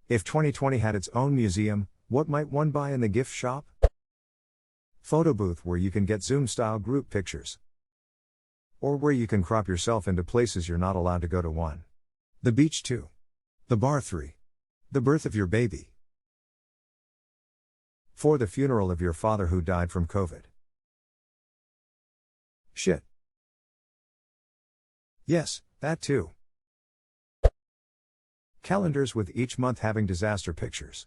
If 2020 had its own museum, what might one buy in the gift shop? Photo booth where you can get Zoom-style group pictures. Or where you can crop yourself into places you're not allowed to go to 1. The beach 2. The bar 3. The birth of your baby. 4. The funeral of your father who died from COVID. Shit. Yes, that too. Calendars with each month having disaster pictures.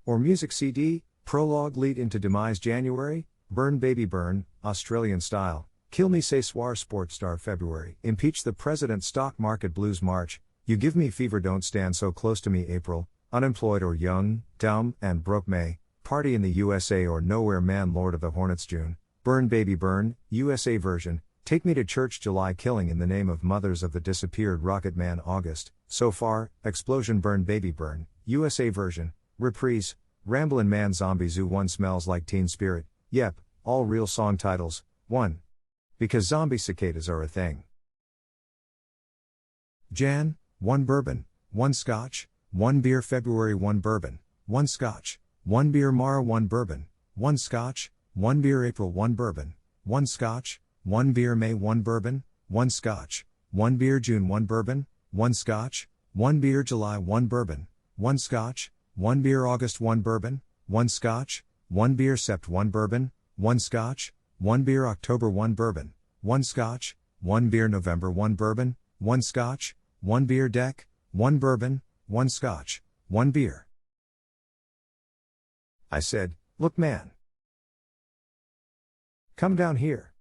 Or music CD, prologue lead into demise January, burn baby burn, Australian style, kill me ce soir sports star February, impeach the president stock market blues March, you give me fever don't stand so close to me April, unemployed or young, dumb, and broke May, party in the USA or nowhere man Lord of the Hornets June, burn baby burn, USA version, take me to church July killing in the name of mothers of the disappeared Rocket Man August, so far, explosion burn baby burn, USA version, reprise, Ramblin' Man Zombie Zoo 1 smells like Teen Spirit, yep, all real song titles, 1. Because zombie cicadas are a thing. Jan, 1 bourbon, 1 scotch, 1 beer February 1 bourbon, 1 scotch, 1 beer Mara 1 bourbon, 1 scotch, 1 beer April 1 bourbon, 1 scotch, 1 beer May 1 bourbon, 1 scotch, 1 beer June 1 bourbon, 1 scotch, 1 beer July 1 bourbon, 1 scotch, 1 beer August 1 bourbon, 1 scotch, 1 beer Sept 1 bourbon, 1 scotch, 1 beer October 1 bourbon, 1 scotch, 1 beer November 1 bourbon, 1 scotch, 1 beer Deck, 1 bourbon, 1 scotch, 1 beer. I said, look man. Come down here.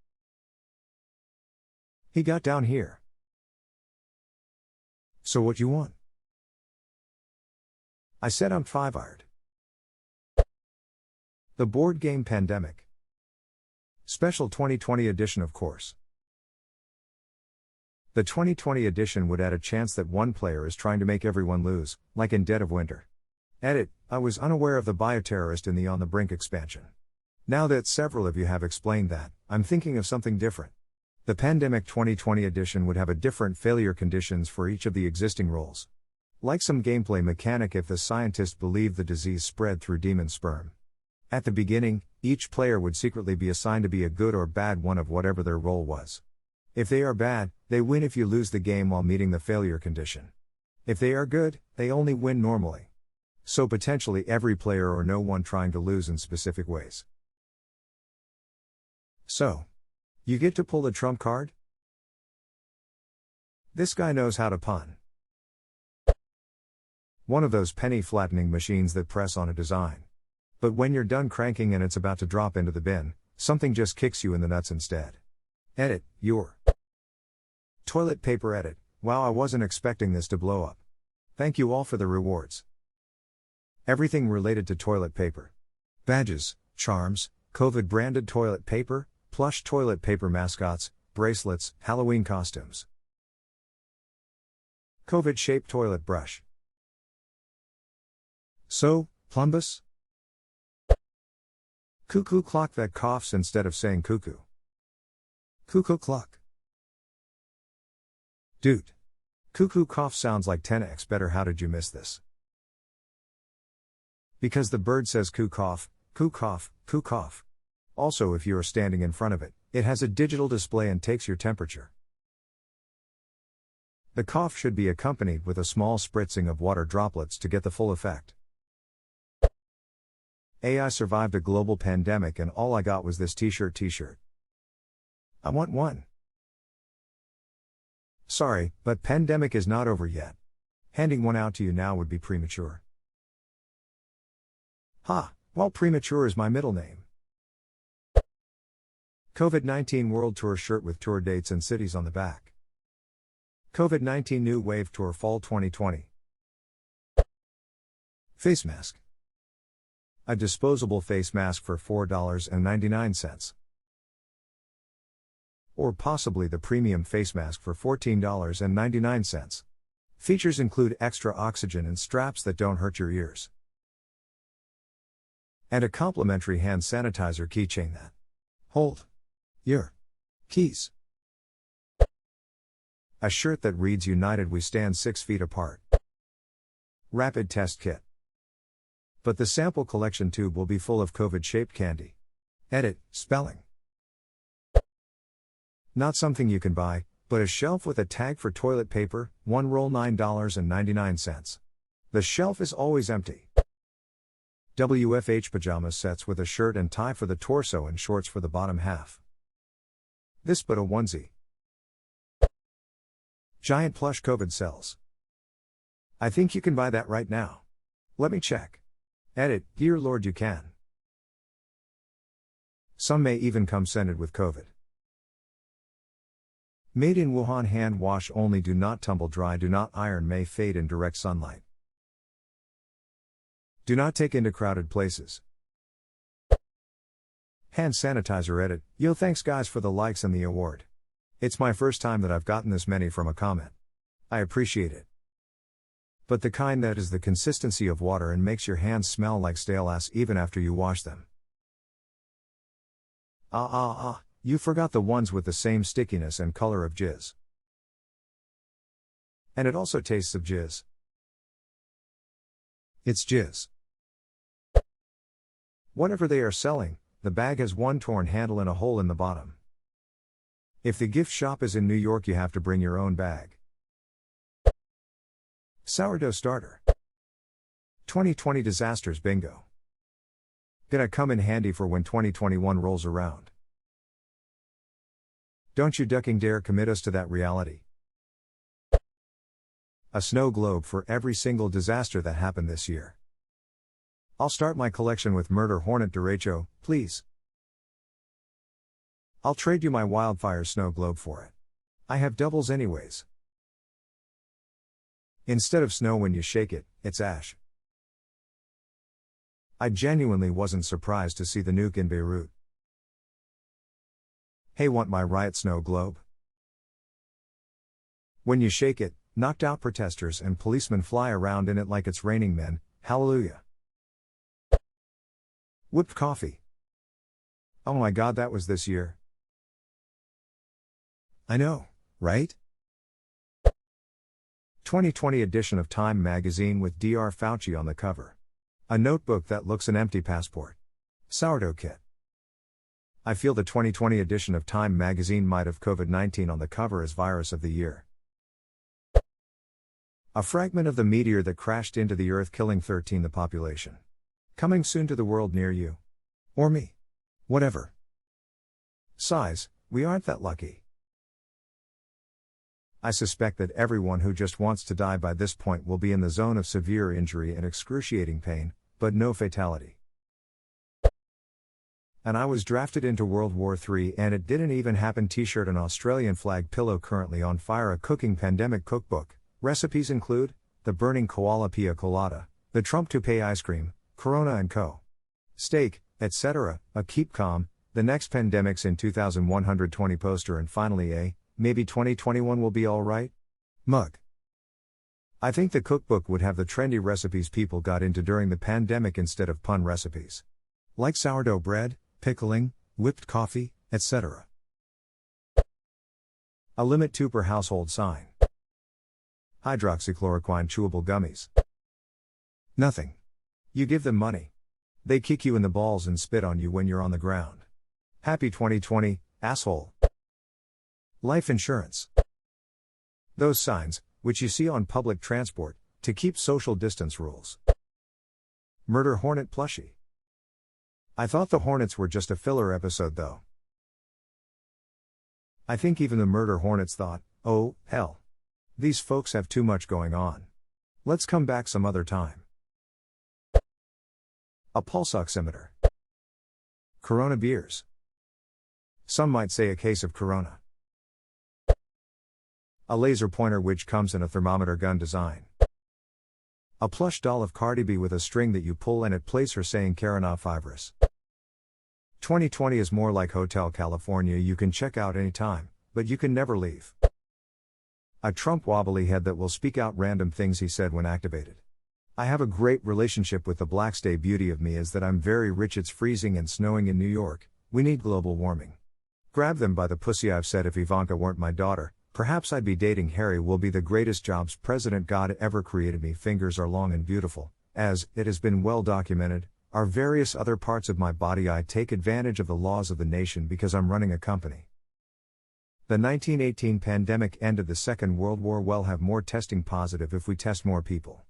He got down here. So what you want? I said I'm 5-ired. The board game Pandemic. Special 2020 edition of course. The 2020 edition would add a chance that one player is trying to make everyone lose, like in Dead of Winter. Edit, I was unaware of the bioterrorist in the On the Brink expansion. Now that several of you have explained that, I'm thinking of something different. The Pandemic 2020 edition would have a different failure conditions for each of the existing roles. Like some gameplay mechanic if the scientist believed the disease spread through demon sperm. At the beginning, each player would secretly be assigned to be a good or bad one of whatever their role was. If they are bad, they win if you lose the game while meeting the failure condition. If they are good, they only win normally. So potentially every player or no one trying to lose in specific ways. So, you get to pull the trump card? This guy knows how to pun. One of those penny flattening machines that press on a design. But when you're done cranking and it's about to drop into the bin, something just kicks you in the nuts instead. Edit, your toilet paper edit. Wow, I wasn't expecting this to blow up. Thank you all for the rewards. Everything related to toilet paper. Badges, charms, COVID branded toilet paper, plush toilet paper mascots, bracelets, Halloween costumes. COVID shaped toilet brush. So, plumbus? Cuckoo clock that coughs instead of saying cuckoo. Cuckoo clock. Dude. Cuckoo cough sounds like 10x better. How did you miss this? Because the bird says coo cough, coo cough, coo cough. Also, if you are standing in front of it, it has a digital display and takes your temperature. The cough should be accompanied with a small spritzing of water droplets to get the full effect. AI survived a global pandemic and all I got was this t-shirt. I want one. Sorry, but pandemic is not over yet. Handing one out to you now would be premature. Ha, well premature is my middle name. COVID-19 World Tour shirt with tour dates and cities on the back. COVID-19 New Wave Tour Fall 2020. Face mask. A disposable face mask for $4.99. Or possibly the premium face mask for $14.99. Features include extra oxygen and straps that don't hurt your ears. And a complimentary hand sanitizer keychain that hold your keys. A shirt that reads United We Stand 6 feet apart. Rapid test kit. But the sample collection tube will be full of COVID-shaped candy. Edit, spelling. Not something you can buy, but a shelf with a tag for toilet paper, one roll $9.99. The shelf is always empty. WFH pajamas sets with a shirt and tie for the torso and shorts for the bottom half. This but a onesie. Giant plush COVID cells. I think you can buy that right now. Let me check. Edit, dear Lord you can. Some may even come scented with COVID. Made in Wuhan, hand wash only, do not tumble dry, do not iron, may fade in direct sunlight. Do not take into crowded places. Hand sanitizer. Edit, yo, thanks guys for the likes and the award. It's my first time that I've gotten this many from a comment. I appreciate it. But the kind that is the consistency of water and makes your hands smell like stale ass even after you wash them. You forgot the ones with the same stickiness and color of jizz. And it also tastes of jizz. It's jizz. Whatever they are selling, the bag has one torn handle and a hole in the bottom. If the gift shop is in New York, you have to bring your own bag. Sourdough starter. 2020 disasters bingo. Gonna come in handy for when 2021 rolls around. Don't you ducking dare commit us to that reality. A snow globe for every single disaster that happened this year. I'll start my collection with Murder Hornet Derecho, please. I'll trade you my wildfire snow globe for it. I have doubles anyways. Instead of snow when you shake it, it's ash. I genuinely wasn't surprised to see the nuke in Beirut. Hey, want my riot snow globe? When you shake it, knocked out protesters and policemen fly around in it like it's raining men, hallelujah. Whipped coffee. Oh my god, that was this year. I know, right? 2020 edition of Time magazine with Dr. Fauci on the cover. A notebook that looks an empty passport. Sourdough kit. I feel the 2020 edition of Time magazine might have COVID-19 on the cover as virus of the year. A fragment of the meteor that crashed into the Earth, killing 13 the population. Coming soon to the world near you. Or me. Whatever. Size, we aren't that lucky. I suspect that everyone who just wants to die by this point will be in the zone of severe injury and excruciating pain, but no fatality. And I was drafted into World War III and it didn't even happen. T-shirt, an Australian flag pillow currently on fire, a cooking pandemic cookbook. Recipes include the burning koala pia colada, the Trump toupee ice cream, Corona and Co. Steak, etc. A keep calm, the next pandemic's in 2120 poster, and finally maybe 2021 will be alright? Mug. I think the cookbook would have the trendy recipes people got into during the pandemic instead of pun recipes. Like sourdough bread, pickling, whipped coffee, etc. A limit 2 per household sign. Hydroxychloroquine chewable gummies. Nothing. You give them money. They kick you in the balls and spit on you when you're on the ground. Happy 2020, asshole. Life insurance. Those signs, which you see on public transport, to keep social distance rules. Murder Hornet plushie. I thought the Hornets were just a filler episode though. I think even the Murder Hornets thought, oh, hell. These folks have too much going on. Let's come back some other time. A pulse oximeter. Corona beers. Some might say a case of Corona. A laser pointer which comes in a thermometer gun design. A plush doll of Cardi B with a string that you pull and it plays her saying Karana Fibrous. 2020 is more like Hotel California, you can check out anytime, but you can never leave. A Trump wobbly head that will speak out random things he said when activated. I have a great relationship with the blacks. Day beauty of me is that I'm very rich. It's freezing and snowing in New York, we need global warming. Grab them by the pussy. I've said if Ivanka weren't my daughter, Perhaps I'd be dating Harry will be the greatest jobs president God ever created me. Fingers are long and beautiful, as, it has been well documented, are various other parts of my body. I take advantage of the laws of the nation because I'm running a company. The 1918 pandemic ended the Second World War. We'll have more testing positive if we test more people.